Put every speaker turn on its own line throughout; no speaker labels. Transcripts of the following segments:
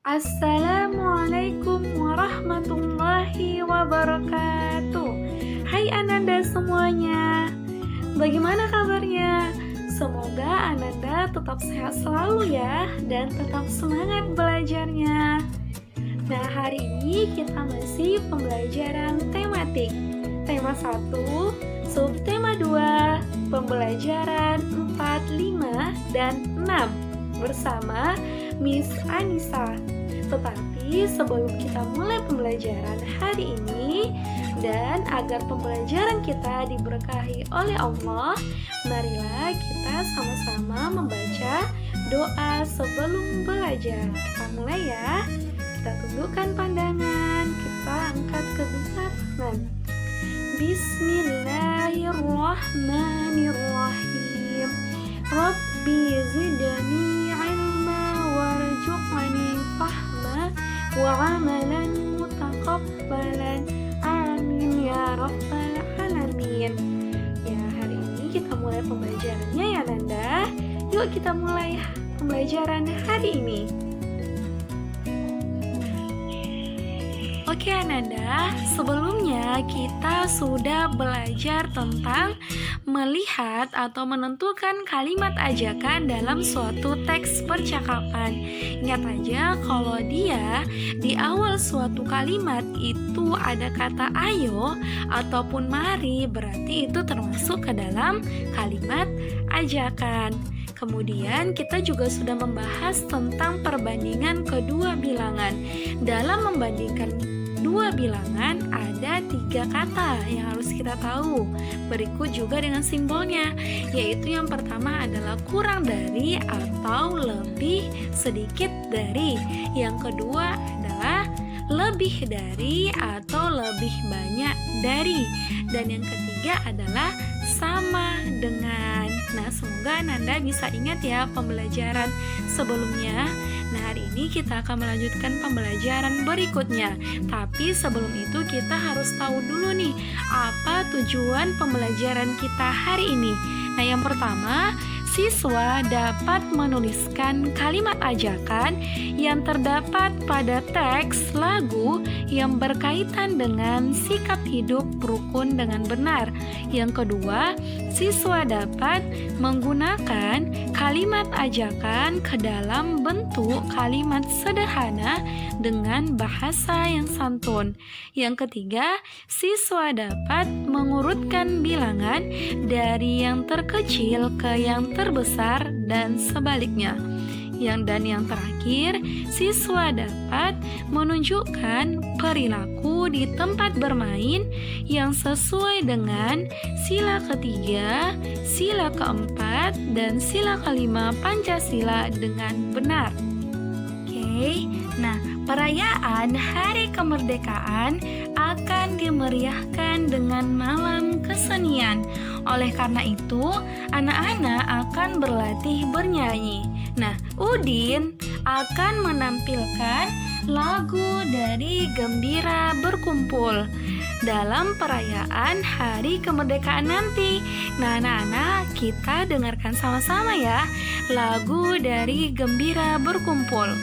Assalamualaikum warahmatullahi wabarakatuh. Hai Ananda semuanya, bagaimana kabarnya? Semoga Ananda tetap sehat selalu ya, dan tetap semangat belajarnya. Nah, hari ini kita masih pembelajaran tematik. Tema 1, subtema 2, pembelajaran 4, 5, dan 6 bersama Miss Anissa. Tetapi sebelum kita mulai pembelajaran hari ini, dan agar pembelajaran kita diberkahi oleh Allah, marilah kita sama-sama membaca doa sebelum belajar. Kita mulai ya. Kita tundukkan pandangan, kita angkat kedua tangan. Bismillahirrahmanirrahim. Rabbi zidni ilma warzuqni fahma wa amalan mutaqabbalan. Amin ya rabbal alamin. Ya, hari ini kita mulai pembelajarannya ya Nanda. Yuk kita mulai pembelajaran hari ini. Oke Ananda, sebelumnya kita sudah belajar tentang melihat atau menentukan kalimat ajakan dalam suatu teks percakapan. Ingat aja kalau dia di awal suatu kalimat itu ada kata ayo ataupun mari, berarti itu termasuk ke dalam kalimat ajakan. Kemudian kita juga sudah membahas tentang perbandingan kedua bilangan. Dalam membandingkan dua bilangan ada 3 kata yang harus kita tahu. Berikut juga dengan simbolnya, yaitu yang pertama adalah kurang dari atau lebih sedikit dari. Yang kedua adalah lebih dari atau lebih banyak dari. Dan yang ketiga adalah sama dengan. Nah, semoga Nanda bisa ingat ya pembelajaran sebelumnya. Nah, hari ini kita akan melanjutkan pembelajaran berikutnya. Tapi sebelum itu kita harus tahu dulu nih, apa tujuan pembelajaran kita hari ini. Nah, yang pertama, siswa dapat menuliskan kalimat ajakan yang terdapat pada teks lagu yang berkaitan dengan sikap hidup rukun dengan benar. Yang kedua, siswa dapat menggunakan kalimat ajakan ke dalam bentuk kalimat sederhana dengan bahasa yang santun. Yang ketiga, siswa dapat mengurutkan bilangan dari yang terkecil ke yang terbesar dan sebaliknya. Yang terakhir, siswa dapat menunjukkan perilaku di tempat bermain yang sesuai dengan sila ketiga, sila keempat, dan sila kelima Pancasila dengan benar. Oke, nah perayaan Hari Kemerdekaan akan dimeriahkan dengan malam kesenian. Oleh karena itu, anak-anak akan berlatih bernyanyi. Nah, Udin akan menampilkan lagu dari Gembira Berkumpul dalam perayaan Hari Kemerdekaan nanti. Nah, anak-anak, kita dengarkan sama-sama ya lagu dari Gembira Berkumpul.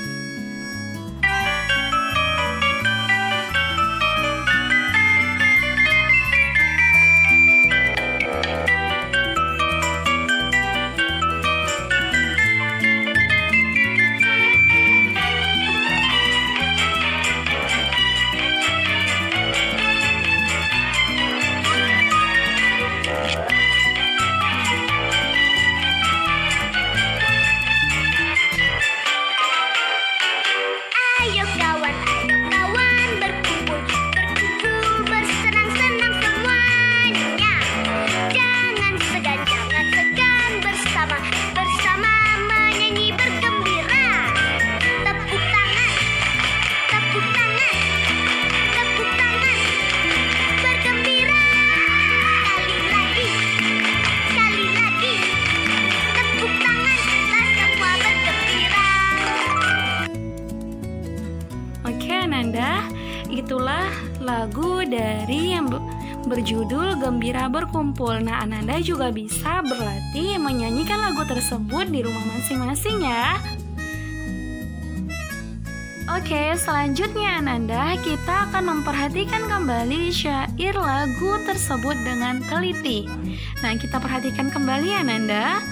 Itulah lagu dari yang berjudul Gembira Berkumpul. Nah, Ananda juga bisa berlatih menyanyikan lagu tersebut di rumah masing-masing ya. Oke, selanjutnya Ananda, kita akan memperhatikan kembali syair lagu tersebut dengan teliti. Nah, kita perhatikan kembali Ananda.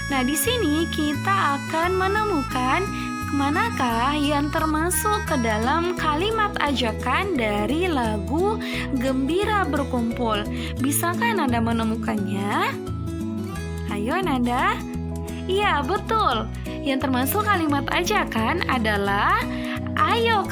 Nah, di sini kita akan menemukan manakah yang termasuk ke dalam kalimat ajakan dari lagu Gembira Berkumpul. Bisakah Ananda menemukannya? Ayo Ananda. Iya, betul. Yang termasuk kalimat ajakan adalah ayo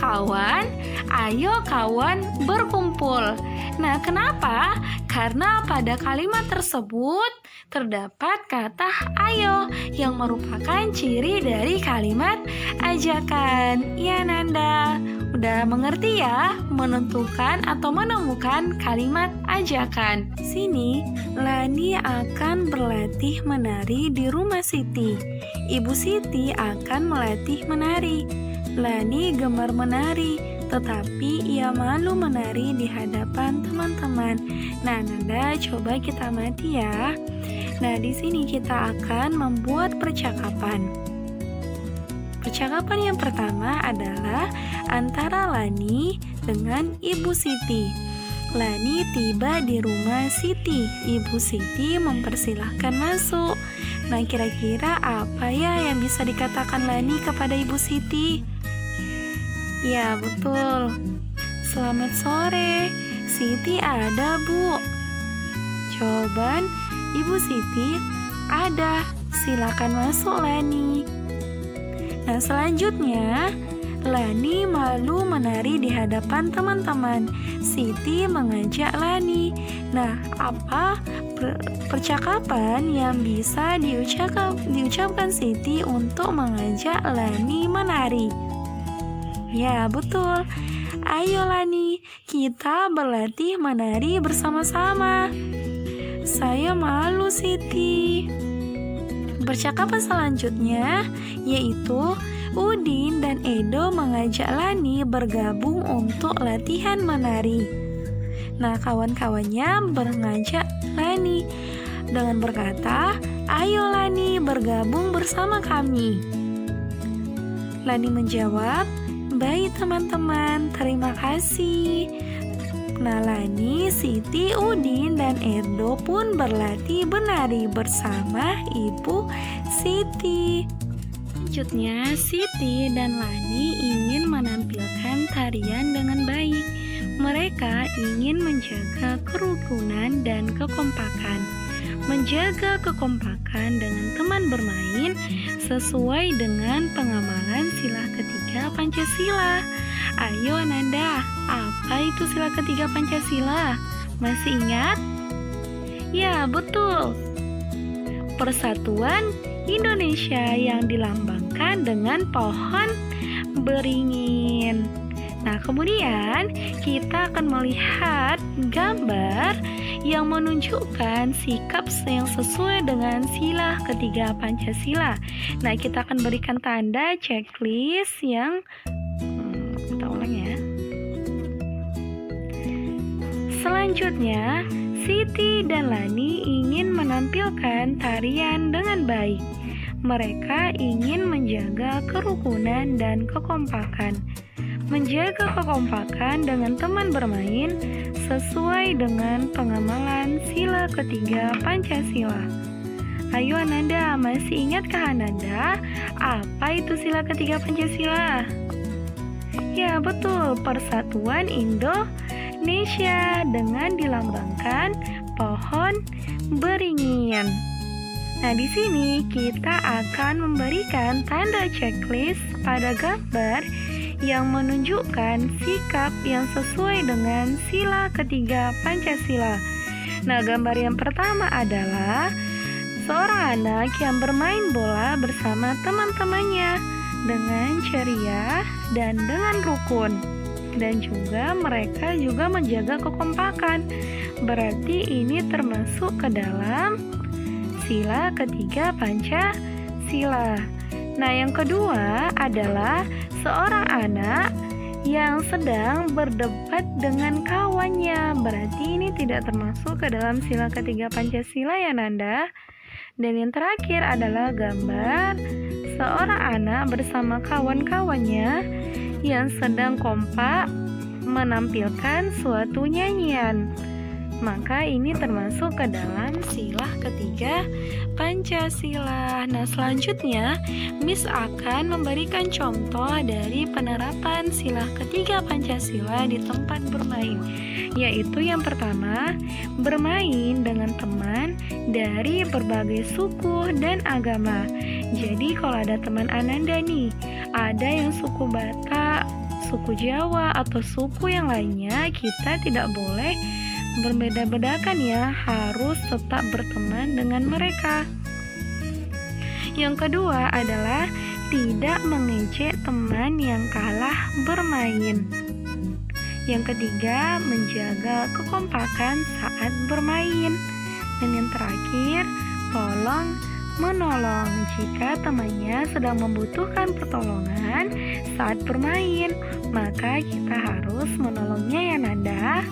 kawan berkumpul. Nah, kenapa? Karena pada kalimat tersebut terdapat kata ayo yang merupakan ciri dari kalimat ajakan. Ya, Nanda, udah mengerti ya menentukan atau menemukan kalimat ajakan. Sini, Lani akan berlatih menari di rumah Siti. Ibu Siti akan melatih menari. Lani gemar menari, tetapi ia malu menari di hadapan teman-teman. Nah, Nanda, coba kita amati ya. Nah, di sini kita akan membuat percakapan. Percakapan yang pertama adalah antara Lani dengan Ibu Siti. Lani tiba di rumah Siti. Ibu Siti mempersilahkan masuk. Nah, kira-kira apa ya yang bisa dikatakan Lani kepada Ibu Siti? Ya, betul. Selamat sore. Siti ada, Bu. Jawaban Ibu Siti, ada. Silakan masuk, Lani. Nah, selanjutnya, Lani malu menari di hadapan teman-teman. Siti mengajak Lani. Nah, apa percakapan yang bisa diucapkan Siti untuk mengajak Lani menari? Ya, betul. Ayo Lani, kita berlatih menari bersama-sama. Saya malu, Siti. Percakapan selanjutnya yaitu Udin dan Edo mengajak Lani bergabung untuk latihan menari. Nah, kawan-kawannya mengajak Lani dengan berkata, "Ayo Lani, bergabung bersama kami." Lani menjawab, "Baik teman-teman, terima kasih." Nah, Lani, Siti, Udin, dan Edo pun berlatih menari bersama Ibu Siti. Selanjutnya, Siti dan Lani ingin menampilkan tarian dengan baik. Mereka ingin menjaga kerukunan dan kekompakan. Menjaga kekompakan dengan teman bermain sesuai dengan pengamalan sila ketiga Pancasila. Ayo Ananda, apa itu sila ketiga Pancasila? Masih ingat? Ya, betul. Persatuan Indonesia yang dilambangkan dengan pohon beringin. Nah, kemudian kita akan melihat gambar yang menunjukkan sikap yang sesuai dengan sila ketiga Pancasila. Nah, kita akan berikan tanda checklist yang kita ulang ya. Selanjutnya, Siti dan Lani ingin menampilkan tarian dengan baik. Mereka ingin menjaga kerukunan dan kekompakan. Menjaga kekompakan dengan teman bermain sesuai dengan pengamalan sila ketiga Pancasila. Ayo Ananda, masih ingatkah Ananda apa itu sila ketiga Pancasila? Ya, betul, Persatuan Indonesia dengan dilambangkan pohon beringin. Nah, di sini kita akan memberikan tanda checklist pada gambar yang menunjukkan sikap yang sesuai dengan sila ketiga Pancasila. Nah, gambar yang pertama adalah seorang anak yang bermain bola bersama teman-temannya dengan ceria dan dengan rukun. Dan juga mereka juga menjaga kekompakan. Berarti ini termasuk ke dalam sila ketiga Pancasila. Nah, yang kedua adalah seorang anak yang sedang berdebat dengan kawannya. Berarti ini tidak termasuk ke dalam sila ketiga Pancasila ya Nanda. Dan yang terakhir adalah gambar seorang anak bersama kawan-kawannya yang sedang kompak menampilkan suatu nyanyian. Maka ini termasuk ke dalam sila ketiga Pancasila. Nah, selanjutnya Miss akan memberikan contoh dari penerapan sila ketiga Pancasila di tempat bermain, yaitu yang pertama, bermain dengan teman dari berbagai suku dan agama. Jadi kalau ada teman Ananda nih, ada yang suku Batak, suku Jawa, atau suku yang lainnya, kita tidak boleh berbeda-bedakan ya, harus tetap berteman dengan mereka. Yang kedua adalah tidak mengejek teman yang kalah bermain. Yang ketiga, menjaga kekompakan saat bermain. Dan yang terakhir, tolong menolong jika temannya sedang membutuhkan pertolongan saat bermain, maka kita harus menolongnya ya Nanda.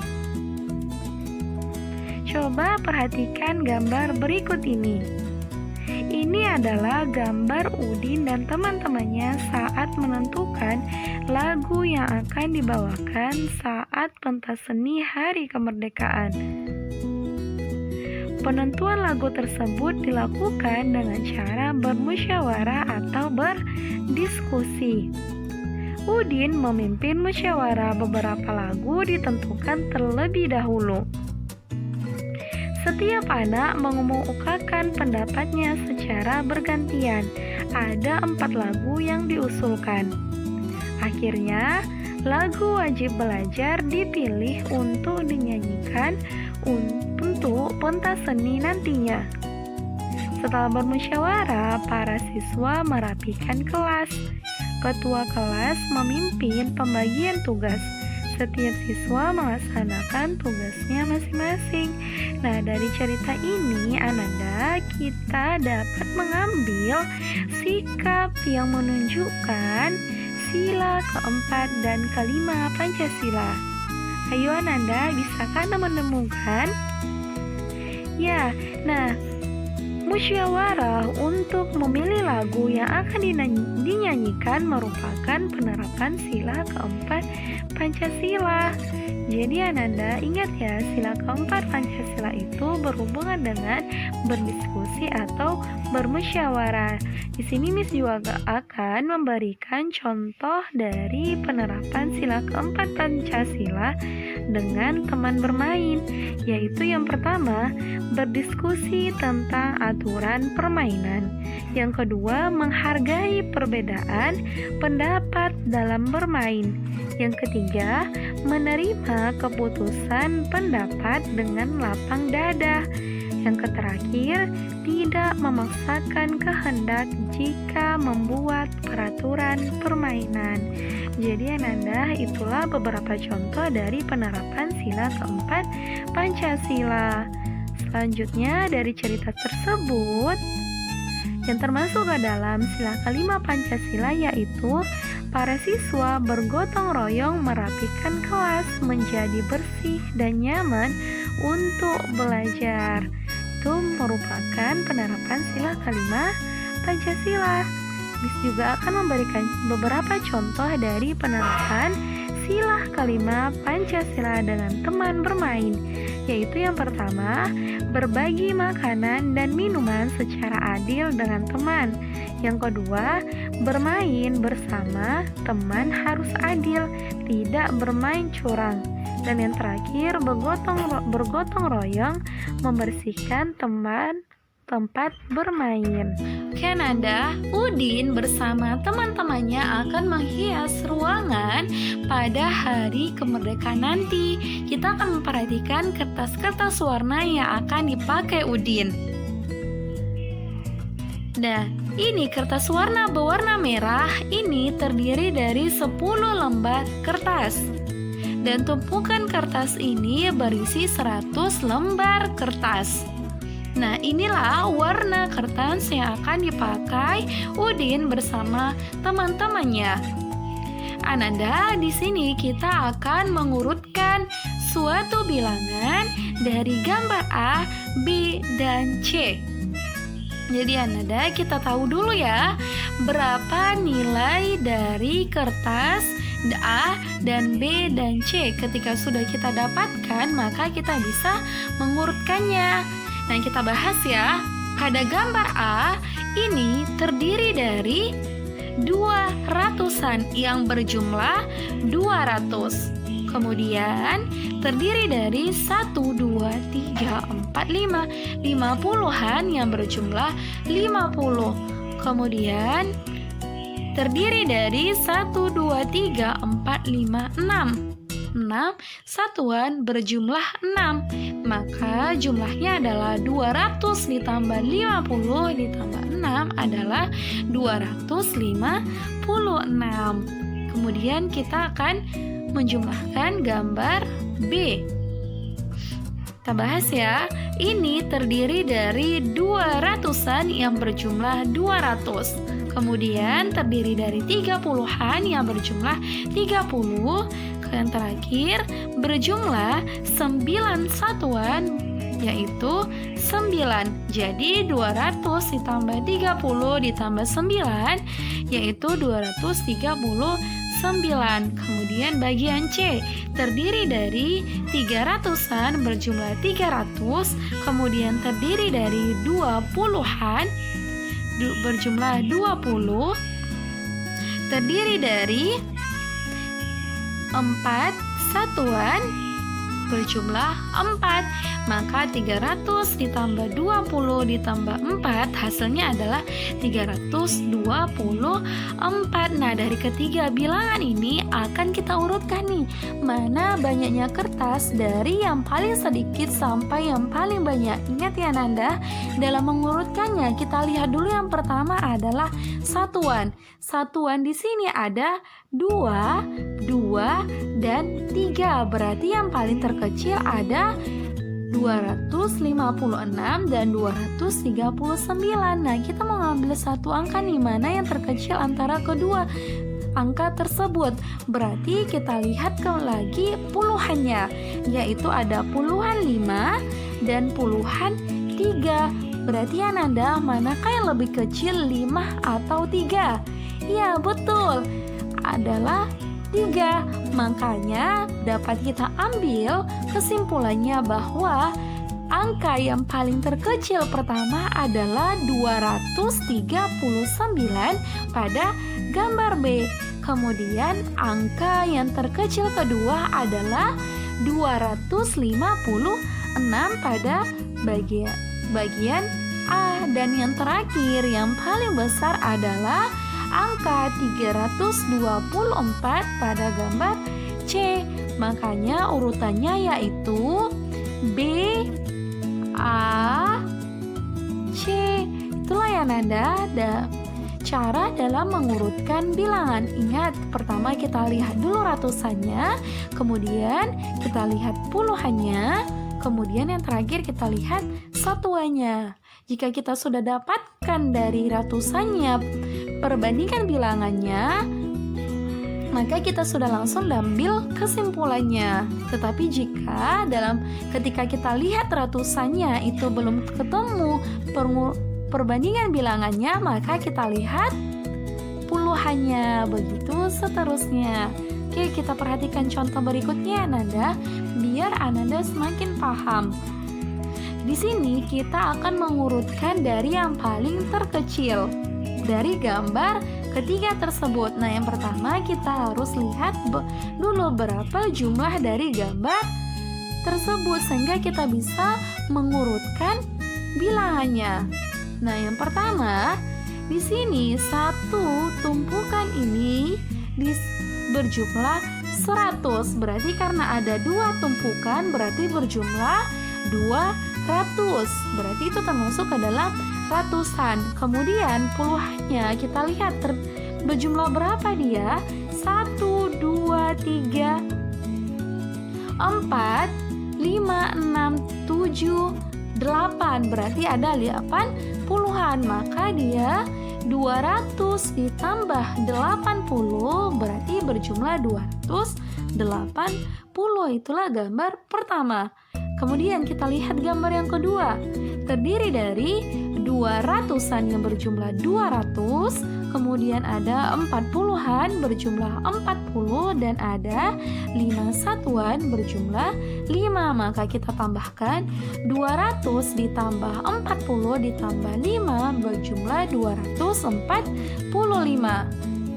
Coba perhatikan gambar berikut ini. Ini adalah gambar Udin dan teman-temannya saat menentukan lagu yang akan dibawakan saat pentas seni Hari Kemerdekaan. Penentuan lagu tersebut dilakukan dengan cara bermusyawarah atau berdiskusi. Udin memimpin musyawarah, beberapa lagu ditentukan terlebih dahulu. Setiap anak mengemukakan pendapatnya secara bergantian. Ada 4 lagu yang diusulkan. Akhirnya, lagu wajib belajar dipilih untuk dinyanyikan untuk pentas seni nantinya. Setelah bermusyawarah, para siswa merapikan kelas. Ketua kelas memimpin pembagian tugas. Setiap siswa melaksanakan tugasnya masing-masing. Nah, dari cerita ini, Ananda, kita dapat mengambil sikap yang menunjukkan sila keempat dan kelima Pancasila. Ayo Ananda, bisakah Anda menemukan? Ya, nah, musyawarah untuk memilih lagu yang akan dinyanyikan merupakan penerapan sila keempat Pancasila. Jadi Ananda ingat ya, sila keempat Pancasila itu berhubungan dengan berdiskusi atau bermusyawarah. Di sini Miss juga akan memberikan contoh dari penerapan sila keempat Pancasila dengan teman bermain, yaitu yang pertama, berdiskusi tentang aturan permainan. Yang kedua, menghargai perbedaan pendapat dalam bermain. Yang ketiga, menerima keputusan pendapat dengan lapang dada. Yang terakhir, tidak memaksakan kehendak jika membuat peraturan permainan. Jadi Ananda, itulah beberapa contoh dari penerapan sila keempat Pancasila. Selanjutnya dari cerita tersebut, yang termasuk ke dalam sila kelima Pancasila yaitu para siswa bergotong royong merapikan kelas menjadi bersih dan nyaman untuk belajar. Itu merupakan penerapan sila kelima Pancasila. Miss juga akan memberikan beberapa contoh dari penerapan sila kelima Pancasila dengan teman bermain, yaitu yang pertama, berbagi makanan dan minuman secara adil dengan teman. Yang kedua, bermain bersama teman harus adil, tidak bermain curang. Dan yang terakhir, bergotong royong membersihkan tempat bermain. Oke Nanda, Udin bersama teman-temannya akan menghias ruangan pada hari kemerdekaan nanti. Kita akan memperhatikan kertas-kertas warna yang akan dipakai Udin. Nah, ini kertas warna berwarna merah ini terdiri dari 10 lembar kertas. Dan tumpukan kertas ini berisi 100 lembar kertas. Nah, inilah warna kertas yang akan dipakai Udin bersama teman-temannya. Ananda, di sini kita akan mengurutkan suatu bilangan dari gambar A, B, dan C. Jadi Ananda, kita tahu dulu ya, berapa nilai dari kertas A dan B dan C. Ketika sudah kita dapatkan, maka kita bisa mengurutkannya. Nah, kita bahas ya. Pada gambar A, ini terdiri dari 200-an yang berjumlah 200. Kemudian terdiri dari 1, 2, 3, 4, 5 50-an yang berjumlah 50. Kemudian terdiri dari 1, 2, 3, 4, 5, 6 satuan berjumlah 6. Maka jumlahnya adalah 200 ditambah 50 ditambah 6 adalah 256. Kemudian kita akan menjumlahkan gambar B. Kita bahas ya. Ini terdiri dari 200-an yang berjumlah 200. Kemudian terdiri dari 30-an yang berjumlah 30. Yang terakhir berjumlah 9 satuan, yaitu 9. Jadi 200 ditambah 30 ditambah 9 yaitu 239. Kemudian bagian C terdiri dari 300-an berjumlah 300. Kemudian terdiri dari 20-an berjumlah 20. Terdiri dari 4 satuan berjumlah 4. Maka 300 ditambah 20 ditambah 4 hasilnya adalah 324. Nah, dari ketiga bilangan ini akan kita urutkan nih, mana banyaknya kertas dari yang paling sedikit sampai yang paling banyak. Ingat ya Nanda, dalam mengurutkannya kita lihat dulu yang pertama adalah satuan. Satuan di sini ada 2, 2, dan 3. Berarti yang paling terkecil ada 256 dan 239. Nah, kita mau ngambil satu angka nih, mana yang terkecil antara kedua angka tersebut. Berarti kita lihat lagi puluhannya, yaitu ada puluhan 5 dan puluhan 3. Berarti ya Nanda, manakah yang lebih kecil, 5 atau 3? Ya, betul, adalah 3. Makanya dapat kita ambil kesimpulannya bahwa angka yang paling terkecil pertama adalah 239 pada gambar B. Kemudian angka yang terkecil kedua adalah 256 pada bagian A. Dan yang terakhir yang paling besar adalah angka 324 pada gambar C. Makanya urutannya yaitu B, A, C. Itulah ya Nanda, cara dalam mengurutkan bilangan. Ingat, pertama kita lihat dulu ratusannya, kemudian kita lihat puluhannya, kemudian yang terakhir kita lihat satuannya. Jika kita sudah dapatkan dari ratusannya perbandingan bilangannya, maka kita sudah langsung ambil kesimpulannya. Tetapi jika ketika kita lihat ratusannya itu belum ketemu perbandingan bilangannya, maka kita lihat puluhannya, begitu seterusnya. Oke, kita perhatikan contoh berikutnya Ananda, biar Ananda semakin paham. Di sini kita akan mengurutkan dari yang paling terkecil dari gambar ketiga tersebut. Nah, yang pertama kita harus lihat dulu berapa jumlah dari gambar tersebut sehingga kita bisa mengurutkan bilangannya. Nah, yang pertama di sini satu tumpukan ini berjumlah 100. Berarti karena ada dua tumpukan berarti berjumlah 200. Berarti itu termasuk ke dalam ratusan. Kemudian puluhannya kita lihat berjumlah berapa dia? 1, 2, 3, 4, 5, 6, 7, 8. Berarti ada 8 puluhan. Maka dia 200 ditambah 80 berarti berjumlah 280. Itulah gambar pertama. Kemudian kita lihat gambar yang kedua. Terdiri dari 2 dua ratusan yang berjumlah 200, kemudian ada 40-an berjumlah 40, dan ada 5 satuan berjumlah 5. Maka kita tambahkan 200 ditambah 40 ditambah 5 berjumlah 245.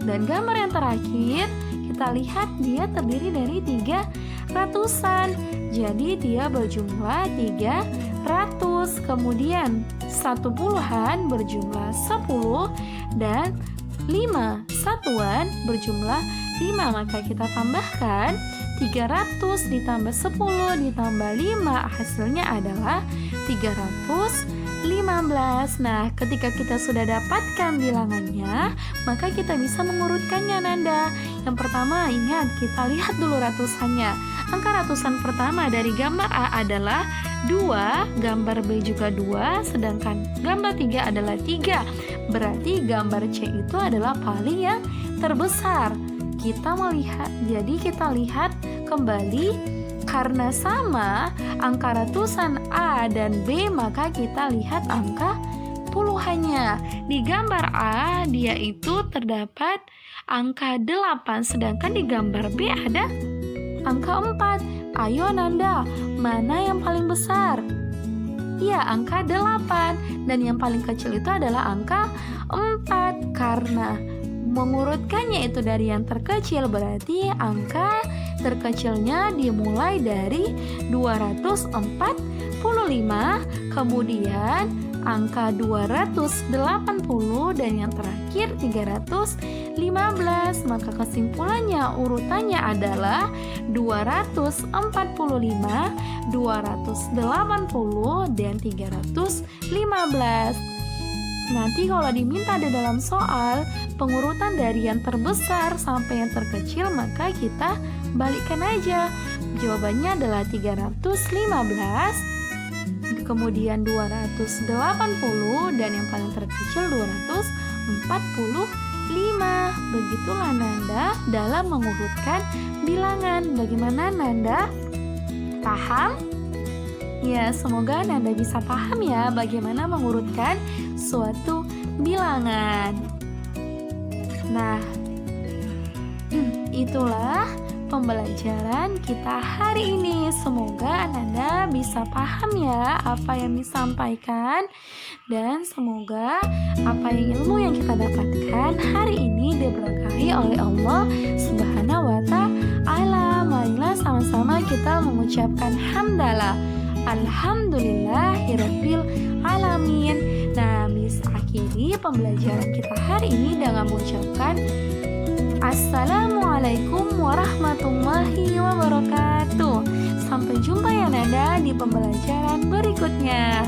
Dan gambar yang terakhir, kita lihat dia terdiri dari 3 ratusan. Jadi dia berjumlah 300. Kemudian 1 puluhan berjumlah 10 dan 5 satuan berjumlah 5. Maka kita tambahkan 300 ditambah 10 ditambah 5, hasilnya adalah 315. Nah, ketika kita sudah dapatkan bilangannya, maka kita bisa mengurutkannya, Nanda. Yang pertama, ingat, kita lihat dulu ratusannya. Angka ratusan pertama dari gambar A adalah 2, gambar B juga 2, sedangkan gambar 3 adalah 3. Berarti gambar C itu adalah paling yang terbesar. Kita melihat, jadi kita lihat kembali, karena sama angka ratusan A dan B, maka kita lihat angka puluhannya. Di gambar A dia itu terdapat angka 8, sedangkan di gambar B ada angka 4. Ayo Nanda, mana yang paling besar? Iya, angka 8, dan yang paling kecil itu adalah angka 4. Karena mengurutkannya itu dari yang terkecil, berarti angka terkecilnya dimulai dari 245, kemudian angka 280, dan yang terakhir 315. Maka kesimpulannya urutannya adalah 245, 280, dan 315. Nanti kalau diminta di dalam soal pengurutan dari yang terbesar sampai yang terkecil, maka kita balikkan aja. Jawabannya adalah 315, kemudian 280, dan yang paling terkecil 245. Begitulah Nanda dalam mengurutkan bilangan. Bagaimana Nanda? Paham? Ya, semoga Nanda bisa paham ya bagaimana mengurutkan suatu bilangan. Nah, itulah pembelajaran kita hari ini. Semoga Nanda bisa paham ya apa yang disampaikan, dan semoga apa ilmu yang kita dapatkan hari ini diberkahi oleh Allah Subhanahu wa Ta'ala. Marilah sama-sama kita mengucapkan hamdalah. Alhamdulillahirabbil alamin. Nah, Miss akhiri pembelajaran kita hari ini dengan mengucapkan Assalamualaikum warahmatullahi wabarakatuh. Sampai jumpa ya Nanda di pembelajaran berikutnya.